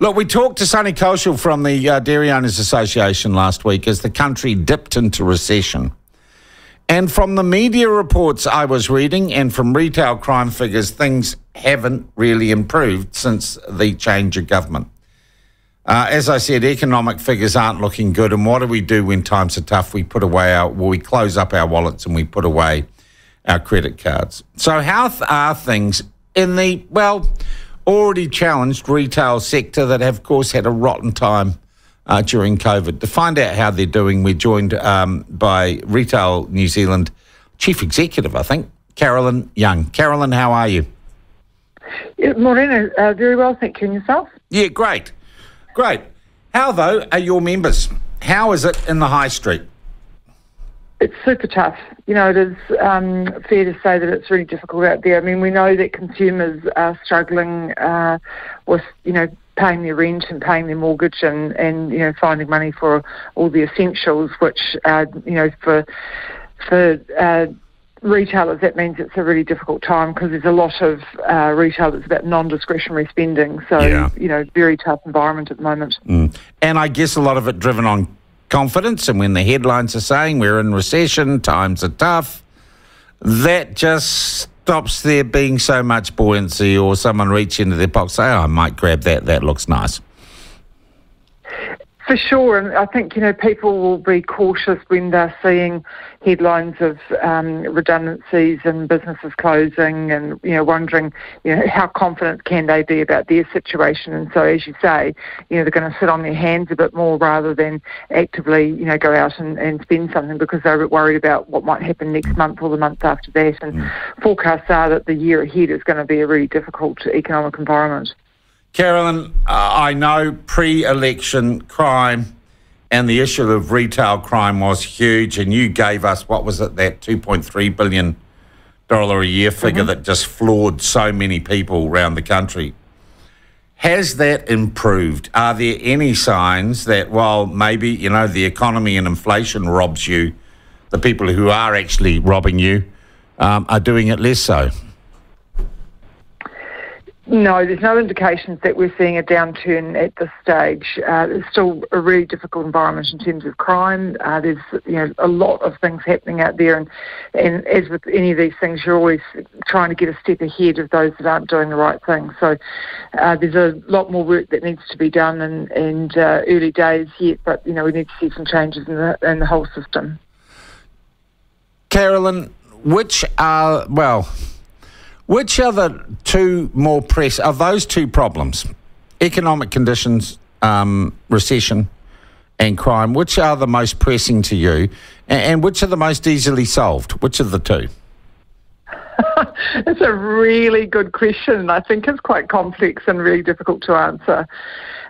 Look, we talked to Sonny Koshel from the Dairy Owners Association last week as the country dipped into recession. And from the media reports I was reading and from retail crime figures, things haven't really improved since the change of government. As I said, economic figures aren't looking good. And what do we do when times are tough? We we close up our wallets and we put away our credit cards. So how are things in the, already challenged retail sector that have, of course, had a rotten time during COVID? To find out how they're doing, we're joined by Retail New Zealand Chief Executive, I think, Carolyn Young. Carolyn, how are you? Morning, very well, thank you. And yourself? Yeah, great. Great. How, though, are your members? How is it in the high street? It's super tough. You know, it is fair to say that it's really difficult out there. I mean, we know that consumers are struggling with, paying their rent and paying their mortgage and finding money for all the essentials, which, for retailers, that means it's a really difficult time because there's a lot of retail that's about non-discretionary spending. So, very tough environment at the moment. And I guess a lot of it driven on confidence, and when the headlines are saying we're in recession, times are tough, that just stops there being so much buoyancy or someone reach into their pocket and say, I might grab that looks nice. For sure, and I think, people will be cautious when they're seeing headlines of redundancies and businesses closing and, wondering, how confident can they be about their situation. And so, as you say, they're going to sit on their hands a bit more rather than actively, go out and spend something because they're a bit worried about what might happen next month or the month after that. And forecasts are that the year ahead is going to be a really difficult economic environment. Carolyn, I know pre-election crime and the issue of retail crime was huge, and you gave us, what was it, that $2.3 billion a year figure that just floored so many people around the country. Has that improved? Are there any signs that, while maybe, the economy and inflation robs you, the people who are actually robbing you are doing it less so? No, there's no indications that we're seeing a downturn at this stage. It's still a really difficult environment in terms of crime. There's a lot of things happening out there, and as with any of these things, you're always trying to get a step ahead of those that aren't doing the right thing. So there's a lot more work that needs to be done, and early days yet, but we need to see some changes in the whole system. Carolyn, which are the two more of those two problems, economic conditions, recession and crime, which are the most pressing to you and which are the most easily solved? Which of the two? It's a really good question. I think it's quite complex and really difficult to answer.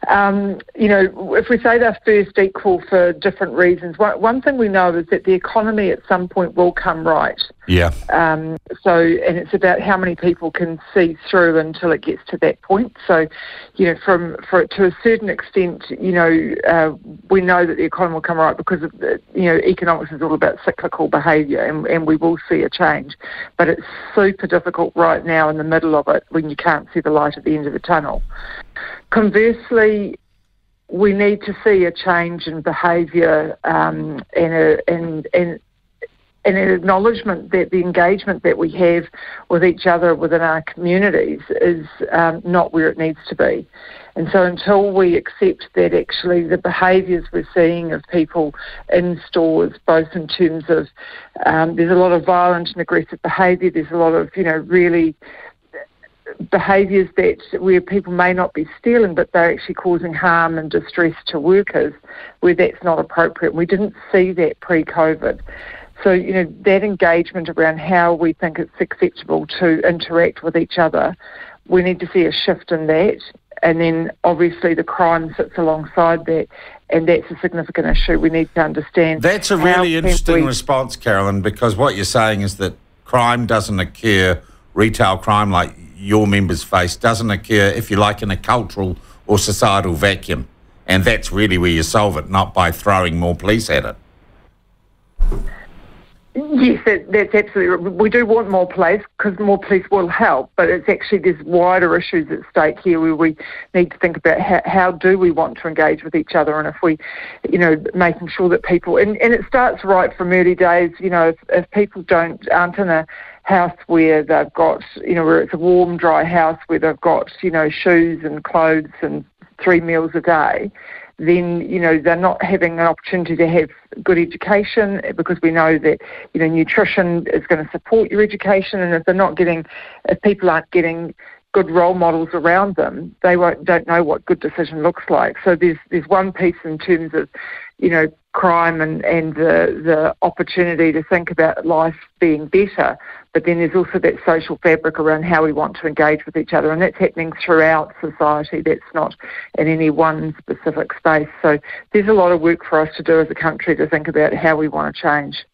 If we say they're first equal for different reasons, one thing we know is that the economy at some point will come right. Yeah. And it's about how many people can see through until it gets to that point. So, to a certain extent, we know that the economy will come right because of economics is all about cyclical behaviour, and we will see a change. But it's super difficult right now in the middle of it when you can't see the light at the end of the tunnel. Conversely, we need to see a change in behaviour and an acknowledgement that the engagement that we have with each other within our communities is not where it needs to be. And so until we accept that actually the behaviours we're seeing of people in stores, both in terms of there's a lot of violent and aggressive behaviour, there's a lot of, really behaviours where people may not be stealing, but they're actually causing harm and distress to workers, where that's not appropriate. We didn't see that pre-COVID. So, that engagement around how we think it's acceptable to interact with each other, we need to see a shift in that. And then obviously the crime sits alongside that, and that's a significant issue. We need to understand. That's a really interesting response, Carolyn, because what you're saying is that crime doesn't occur, retail crime like your members face, doesn't occur, if you like, in a cultural or societal vacuum. And that's really where you solve it, not by throwing more police at it. Yes, that's absolutely right. We do want more police because more police will help, but it's actually there's wider issues at stake here where we need to think about how do we want to engage with each other, and if we, making sure that people, and it starts right from early days, if people aren't in a house where they've got, where it's a warm, dry house where they've got, shoes and clothes and 3 meals a day, then, they're not having an opportunity to have good education, because we know that, nutrition is going to support your education, and if people aren't getting good role models around them, they don't know what good decision looks like. So there's one piece in terms of, crime and the opportunity to think about life being better, but then there's also that social fabric around how we want to engage with each other, and that's happening throughout society. That's not in any one specific space. So there's a lot of work for us to do as a country to think about how we want to change.